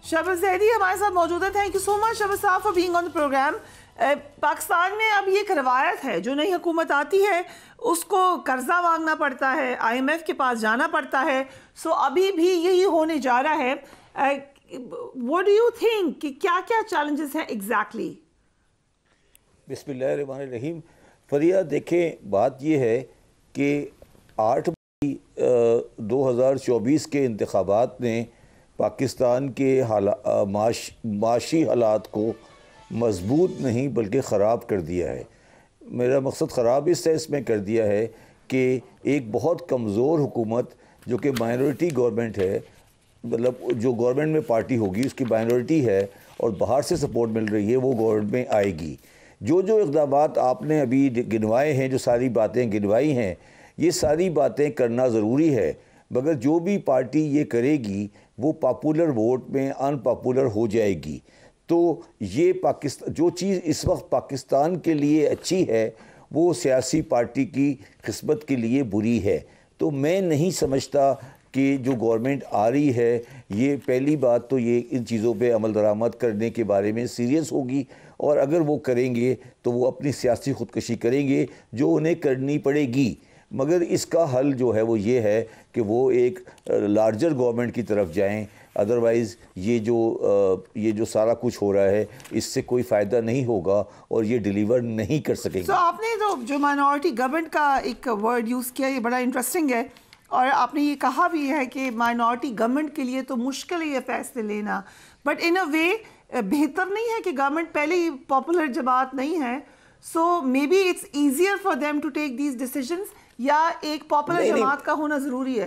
शहबाज ज़ैदी हमारे साथ मौजूद है। Thank you so much Shahbaz साहब for being on the program. Pakistan में अब ये एक रवायत है, जो नई हुकूमत आती है उसको कर्जा मांगना पड़ता है, IMF के पास जाना पड़ता है। सो अभी भी यही होने जा रहा है। व्हाट डू यू थिंक कि क्या क्या चैलेंजेस हैं एग्जैक्टली? बिस्मिल्लाहिर्रहमानिर्रहीम। फरिया देखें, बात ये है कि 8 मई 2024 के इंतखाबात ने पाकिस्तान के माशी हालात को मजबूत नहीं बल्कि ख़राब कर दिया है। मेरा मकसद ख़राब इस सेंस में कर दिया है कि एक बहुत कमज़ोर हुकूमत जो कि माइनॉरिटी गवर्नमेंट है, मतलब जो गवर्नमेंट में पार्टी होगी उसकी माइनॉरिटी है और बाहर से सपोर्ट मिल रही है, वो गवर्नमेंट में आएगी। जो जो इक़दामात आपने अभी गिनवाए हैं, जो सारी बातें गिनवाई हैं, ये सारी बातें करना ज़रूरी है, मगर जो भी पार्टी ये करेगी वो पॉपुलर वोट में अनपॉपुलर हो जाएगी। तो ये पाकिस्तान, जो चीज़ इस वक्त पाकिस्तान के लिए अच्छी है वो सियासी पार्टी की किस्मत के लिए बुरी है। तो मैं नहीं समझता कि जो गवर्नमेंट आ रही है, ये पहली बात तो ये इन चीज़ों पे अमल दरामद करने के बारे में सीरियस होगी, और अगर वो करेंगे तो वो अपनी सियासी ख़ुदकशी करेंगे जो उन्हें करनी पड़ेगी। मगर इसका हल जो है वो ये है कि वो एक लार्जर गवर्नमेंट की तरफ जाएं, अदरवाइज़ ये जो सारा कुछ हो रहा है इससे कोई फ़ायदा नहीं होगा और ये डिलीवर नहीं कर सकेंगे। तो आपने तो जो माइनॉरिटी गवर्नमेंट का एक वर्ड यूज़ किया, ये बड़ा इंटरेस्टिंग है, और आपने ये कहा भी है कि माइनॉरिटी गवर्नमेंट के लिए तो मुश्किल है ये फैसले लेना, बट इन अ वे बेहतर नहीं है कि गवर्नमेंट पहले ही पॉपुलर जमात नहीं है, so may be it's easier for them to take these decisions, या एक पॉपुलर जमात का होना ज़रूरी है?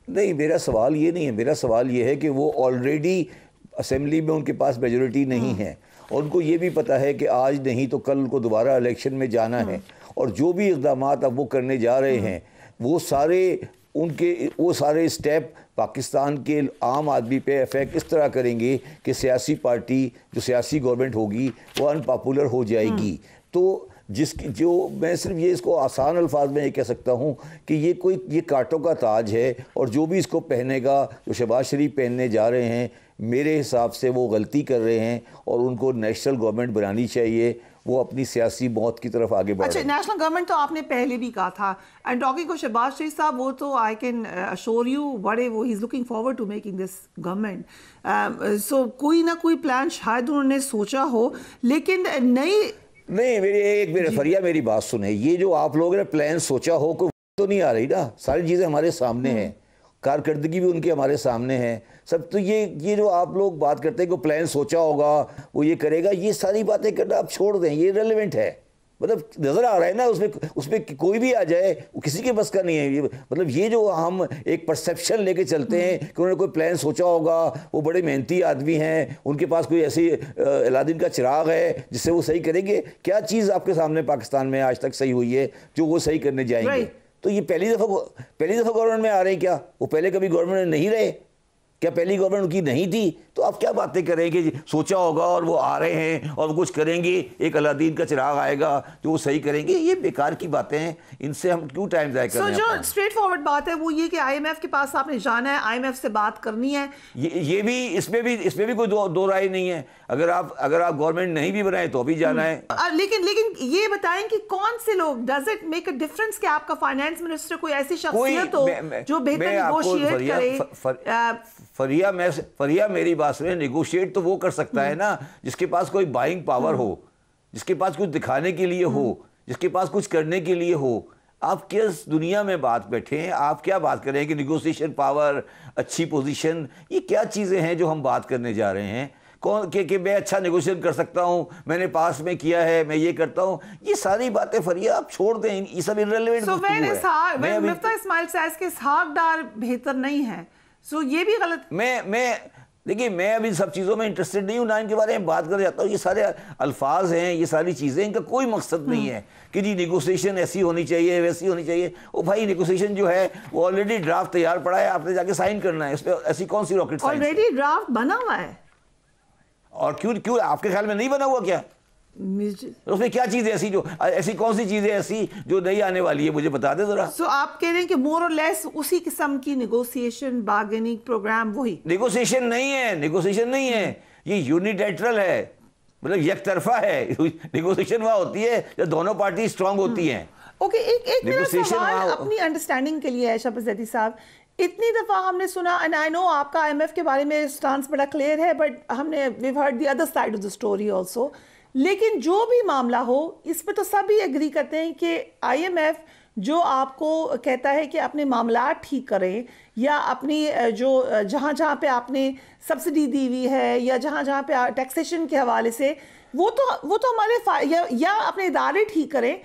नहीं, मेरा सवाल ये नहीं है। मेरा सवाल ये है कि वो ऑलरेडी असेंबली में उनके पास मेजॉरिटी नहीं है, और उनको ये भी पता है कि आज नहीं तो कल उनको दोबारा इलेक्शन में जाना है, और जो भी इक़दामात अब वो करने जा रहे हैं वो सारे स्टेप पाकिस्तान के आम आदमी पे इफ़ेक्ट इस तरह करेंगे कि सियासी पार्टी, जो सियासी गवर्नमेंट होगी, वो अनपॉपुलर हो जाएगी। तो मैं सिर्फ ये इसको आसान अल्फाज में ये कह सकता हूँ कि ये कांटों का ताज है, और जो भी इसको पहनेगा, जो शहबाज शरीफ पहनने जा रहे हैं, मेरे हिसाब से वो गलती कर रहे हैं और उनको नेशनल गवर्नमेंट बनानी चाहिए। वो अपनी सियासी मौत की तरफ आगे बढ़ रहे हैं। अच्छा, नेशनल गवर्नमेंट तो आपने पहले भी कहा था, एंड टॉकिंग को शहबाज शरीफ साहब, वो तो आई कैन अश्योर यू वो he is looking forward to making this government. So कोई ना कोई प्लान शायद उन्होंने सोचा हो, लेकिन मेरे फरिया मेरी बात सुने, ये जो आप लोगों ने प्लान सोचा हो कोई तो नहीं आ रही ना, सारी चीज़ें हमारे सामने हैं, कारकर्दगी भी उनकी हमारे सामने है सब। तो ये जो आप लोग बात करते हैं कि प्लान सोचा होगा, वो ये करेगा, ये सारी बातें करना आप छोड़ दें, ये रेलेवेंट है। मतलब नज़र आ रहा है ना, उसमें कोई भी आ जाए, वो किसी के बस का नहीं है। मतलब ये जो हम एक परसेप्शन लेके चलते हैं कि उन्होंने कोई प्लान सोचा होगा, वो बड़े मेहनती आदमी हैं, उनके पास कोई ऐसी अलादीन का चिराग है जिससे वो सही करेंगे। क्या चीज़ आपके सामने पाकिस्तान में आज तक सही हुई है जो वो सही करने जाएंगे? तो ये पहली दफ़ा गवर्नमेंट में आ रहे हैं क्या? वो पहले कभी गवर्नमेंट में नहीं रहे क्या? पहली गवर्नमेंट उनकी नहीं थी? तो आप क्या बातें करेंगे? सोचा होगा और वो आ रहे हैं और वो कुछ करेंगे, एक अलादीन का चिराग आएगा जो वो सही करेंगे, ये बेकार की बातें हैं, इनसे हम क्यों टाइम ज़ाया कर रहे हैं? जो स्ट्रेट फॉरवर्ड बात है वो ये कि IMF के पास आपने जाना है, IMF से बात करनी है, ये भी इसमें भी कोई दो राय नहीं है। अगर आप गवर्नमेंट नहीं भी बनाए तो भी जाना है। लेकिन ये बताएं कि कौन से लोग, does it make a difference कि आपका फाइनेंस मिनिस्टर कोई ऐसी शख्सियत हो जो बेहतर नेगोशिएट करे? फरिया मेरी बात सुने, नेगोशिएट तो वो कर सकता है ना जिसके पास कोई बाइंग पावर हो, जिसके पास कुछ दिखाने के लिए हो, जिसके पास कुछ करने के लिए हो। आप किस दुनिया में बात बैठे हैं? आप क्या बात कर रहे हैं कि नेगोशिएशन पावर, अच्छी पोजीशन, ये क्या चीज़ें हैं जो हम बात करने जा रहे हैं? कौन कि मैं अच्छा नेगोशिएट कर सकता हूँ, मैंने पास में किया है, मैं ये करता हूँ, ये सारी बातें फरिया आप छोड़ दें, ये सब इररिलेवेंट है। मिफ्ता इस्माइल साहब के इसहाक डार बेहतर नहीं है, सो ये भी गलत। देखिए, मैं अभी सब चीज़ों में इंटरेस्टेड नहीं हूँ ना, इनके बारे में बात कर जाता हूँ। ये सारे अल्फाज हैं, ये सारी चीज़ें, इनका कोई मकसद नहीं है कि जी नेगोशिएशन ऐसी होनी चाहिए, वैसी होनी चाहिए। ओ भाई, नेगोशिएशन जो है वो ऑलरेडी ड्राफ्ट तैयार पड़ा है, आपने जाके साइन करना है, इस पर ऐसी कौन सी रॉकेट साइंस? ऑलरेडी ड्राफ्ट बना हुआ है। और क्यों आपके ख्याल में नहीं बना हुआ क्या? उसमें क्या चीज है ऐसी, जो ऐसी कौन सी चीज है ऐसी जो नहीं आने वाली है, मुझे बता दे जरा। सो आप कह रहे हैं कि मोर और लेस उसी किस्म की नेगोशिएशन बार्गेनिंग प्रोग्राम वही? नेगोशिएशन नहीं है, नेगोशिएशन नहीं है, ये यूनिलैटरल है, मतलब एक तरफा है। नेगोशिएशन वहाँ होती है जब दोनों पार्टी स्ट्रांग होती हैं। ओके, एक मेरा सवाल अपनी अंडरस्टैंडिंग के लिए है शफकत ज़ैदी साहब, इतनी दफ़ा हमने सुना, एंड आई नो आपका IMF के बारे में स्टांस बड़ा क्लियर है, बट हमने we've heard the other side of the story also, लेकिन जो भी मामला हो इस पे तो सभी एग्री करते हैं कि IMF जो आपको कहता है कि अपने मामला ठीक करें, या अपनी जो जहाँ पे आपने सब्सिडी दी हुई है या जहाँ पे टैक्सेशन के हवाले से, वो तो हमारे या अपने इदारे ठीक करें,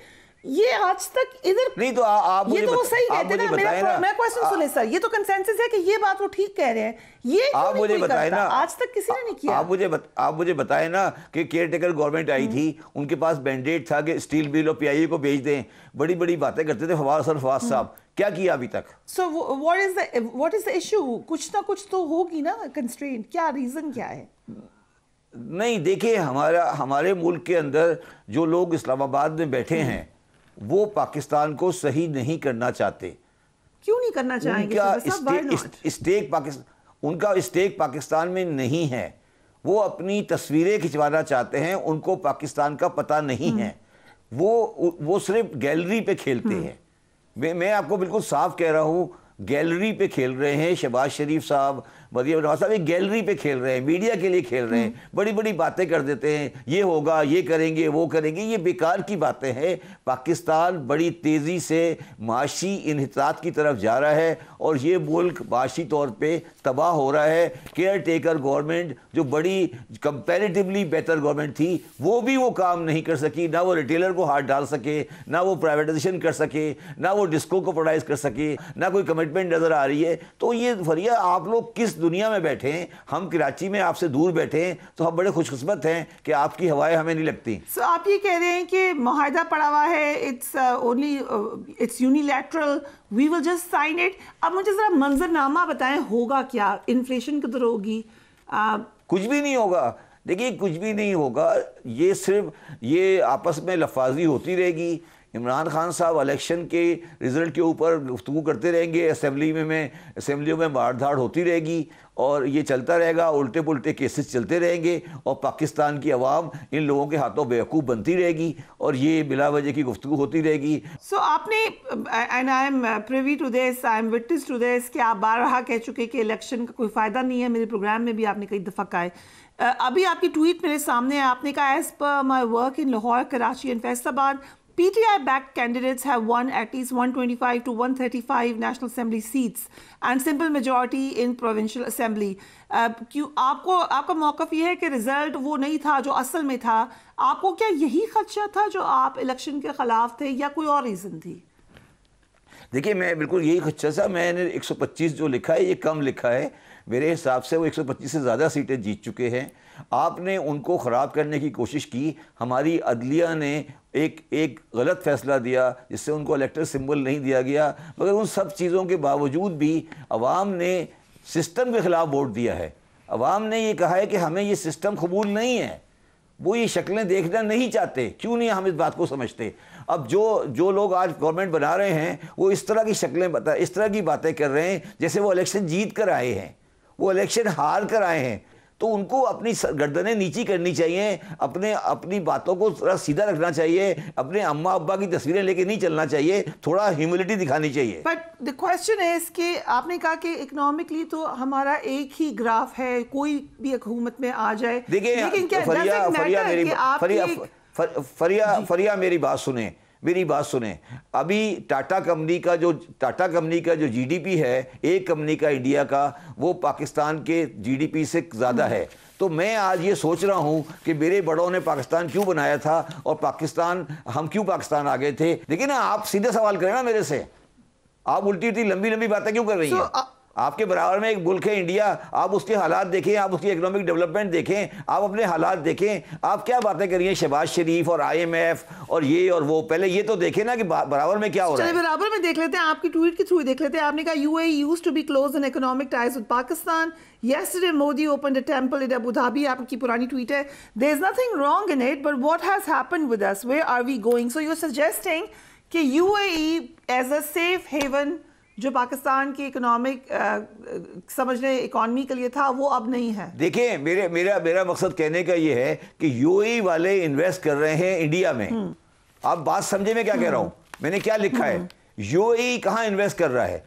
ये आज तक इधर नहीं। तो आप ये तो वो सही कहते हैं ना। मेरा क्वेश्चन सुने सर, ये तो कंसेंसस है कि ये बात वो ठीक कह रहे हैं, ये आप मुझे बताए ना, आज तक किसी ने नहीं किया। आप मुझे बताए ना कि केयर टेकर गवर्नमेंट आई थी, उनके पास मैंडेट था कि स्टील मिल और PIA को भेज दें, बड़ी बड़ी बातें करते थे फवाद साहब, क्या किया अभी तक? So what is the issue? कुछ ना कुछ तो होगी ना कंस्ट्रेंट, क्या रीजन क्या है? नहीं, देखिए हमारे मुल्क के अंदर जो लोग इस्लामाबाद में बैठे हैं वो पाकिस्तान को सही नहीं करना चाहते। क्यों नहीं करना चाहेंगे? उनका स्टेक पाकिस्तान में नहीं है, वो अपनी तस्वीरें खिंचवाना चाहते हैं, उनको पाकिस्तान का पता नहीं है, वो सिर्फ गैलरी पे खेलते हैं। मैं आपको बिल्कुल साफ कह रहा हूँ, गैलरी पे खेल रहे हैं। शहबाज शरीफ साहब, मरियम नवाज साहब एक गैलरी पे खेल रहे हैं, मीडिया के लिए खेल रहे हैं, बड़ी बड़ी बातें कर देते हैं, ये होगा, ये करेंगे, वो करेंगे, ये बेकार की बातें हैं। पाकिस्तान बड़ी तेज़ी से माशी इन्हितात की तरफ जा रहा है और ये मुल्क माशी तौर पे तबाह हो रहा है। केयर टेकर गवर्नमेंट जो बड़ी कंपैरेटिवली बेहतर गवर्नमेंट थी, वो भी वो काम नहीं कर सकी, ना वो रिटेलर को हाथ डाल सके, ना वो प्राइवेटाइजेशन कर सके, ना वो डिस्को को प्रोडाइज कर सके, ना कोई कमिटमेंट नज़र आ रही है। तो ये फरिया, आप लोग किस दुनिया में बैठे हैं? हम कराची में आपसे दूर बैठे हैं, तो हम बड़े खुशकिस्मत हैं कि आपकी हवाएं हमें नहीं लगती। So, आप ये कह रहे हैं कि मुआहदा पड़ा हुआ है, it's unilateral, we will just sign it. अब मुझे जरा मंजरनामा बताएं, होगा क्या? इन्फ्लेशन किधर होगी? कुछ भी नहीं होगा। देखिए, कुछ भी नहीं होगा, ये सिर्फ ये आपस में लफाजी होती रहेगी। इमरान खान साहब इलेक्शन के रिज़ल्ट के ऊपर गुफ्तगू करते रहेंगे, असेंबलियों में मारधाड़ होती रहेगी और ये चलता रहेगा, उल्टे पुल्टे केसेस चलते रहेंगे और पाकिस्तान की आवाम इन लोगों के हाथों बेवकूफ़ बनती रहेगी और ये बिला वजह की गुफ्तगू होती रहेगी। सो आपने, and I am privy to this, I am witness to this, कि आप बारहा कह चुके कि इलेक्शन का कोई फ़ायदा नहीं है। मेरे प्रोग्राम में भी आपने कई दफ़ा कहा है। अभी आपकी ट्वीट मेरे सामने है, आपने कहा as per my work in Lahore, Karachi and Faisalabad, PTI-backed candidates have won at least 125 to 135 National Assembly seats and simple majority in Provincial Assembly. क्यों आपका मौक़िफ़ ये है कि रिज़ल्ट वो नहीं था जो असल में था? आपको क्या यही खदशा था जो आप इलेक्शन के ख़िलाफ़ थे, या कोई और रीज़न थी? देखिए, मैं बिल्कुल यही खदशा था। मैंने 125 जो लिखा है ये कम लिखा है, मेरे हिसाब से वो 125 से ज़्यादा सीटें जीत चुके हैं। आपने उनको ख़राब करने की कोशिश की। हमारी अदलिया ने एक गलत फ़ैसला दिया जिससे उनको इलेक्टर सिंबल नहीं दिया गया, मगर उन सब चीज़ों के बावजूद भी अवाम ने सिस्टम के ख़िलाफ़ वोट दिया है। अवाम ने ये कहा है कि हमें ये सिस्टम कबूल नहीं है, वो ये शक्लें देखना नहीं चाहते। क्यों नहीं हम इस बात को समझते? अब जो लोग आज गवर्नमेंट बना रहे हैं वो इस तरह की शक्लें इस तरह की बातें कर रहे हैं जैसे वो इलेक्शन जीत कर आए हैं, वो इलेक्शन हार कर आए हैं। तो उनको अपनी गर्दनें नीची करनी चाहिए, अपनी बातों को थोड़ा सीधा रखना चाहिए, अपने अम्मा अब्बा की तस्वीरें लेके नहीं चलना चाहिए, थोड़ा ह्यूमिलिटी दिखानी चाहिए। बट द क्वेश्चन इज कि आपने कहा कि इकोनॉमिकली तो हमारा एक ही ग्राफ है, कोई भी हुकूमत में आ जाए। देखिए, फरिया मेरी बात सुने। अभी टाटा कंपनी का जो GDP है, एक कंपनी का इंडिया का, वो पाकिस्तान के GDP से ज़्यादा है। तो मैं आज ये सोच रहा हूँ कि मेरे बड़ों ने पाकिस्तान क्यों बनाया था और हम क्यों पाकिस्तान आ गए थे। देखिए ना, आप सीधे सवाल करें ना मेरे से, आप उल्टी लंबी बातें क्यों कर रही हैं? आपके बराबर में एक मुल्क है इंडिया, आप उसके हालात देखें, आप उसकी इकोनॉमिक डेवलपमेंट देखें, आप अपने हालात देखें। आप क्या बातें कर रही हैं शहबाज शरीफ और IMF और ये और वो, पहले ये तो देखें ना कि बराबर में क्या हो रहा है। बराबर में देख लेते हैं, आपकी ट्वीट के थ्रू देख लेते हैं। आपने कहा UAE used to be close in economic ties with Pakistan. Yesterday Modi opened a temple in Abu Dhabi. आपकी पुरानी ट्वीट है। There is nothing wrong in it, but what has happened with us? Where are we going? So you're suggesting कि UAE as a safe haven जो पाकिस्तान की economic समझ लें economy के लिए था, वो अब नहीं है। देखिए मेरा मकसद कहने का ये है कि UAE वाले इन्वेस्ट कर रहे हैं इंडिया में। आप बात समझे मैं क्या कह रहा हूं, मैंने क्या लिखा है। UAE कहां इन्वेस्ट कर रहा है,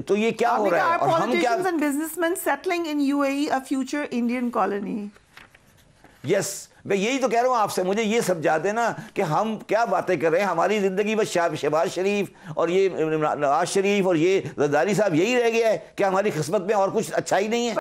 तो ये क्या हो रहा है और हम क्या। Businessman settling in UAE a future Indian colony. Yes, मैं यही तो कह रहा हूं आपसे। मुझे ये समझा देना कि हम क्या बातें कर रहे हैं। हमारी जिंदगी बस शहबाज शरीफ और ये नवाज शरीफ और ये जरदारी साहब यही रह गया है कि हमारी किस्मत में और कुछ अच्छा ही नहीं है।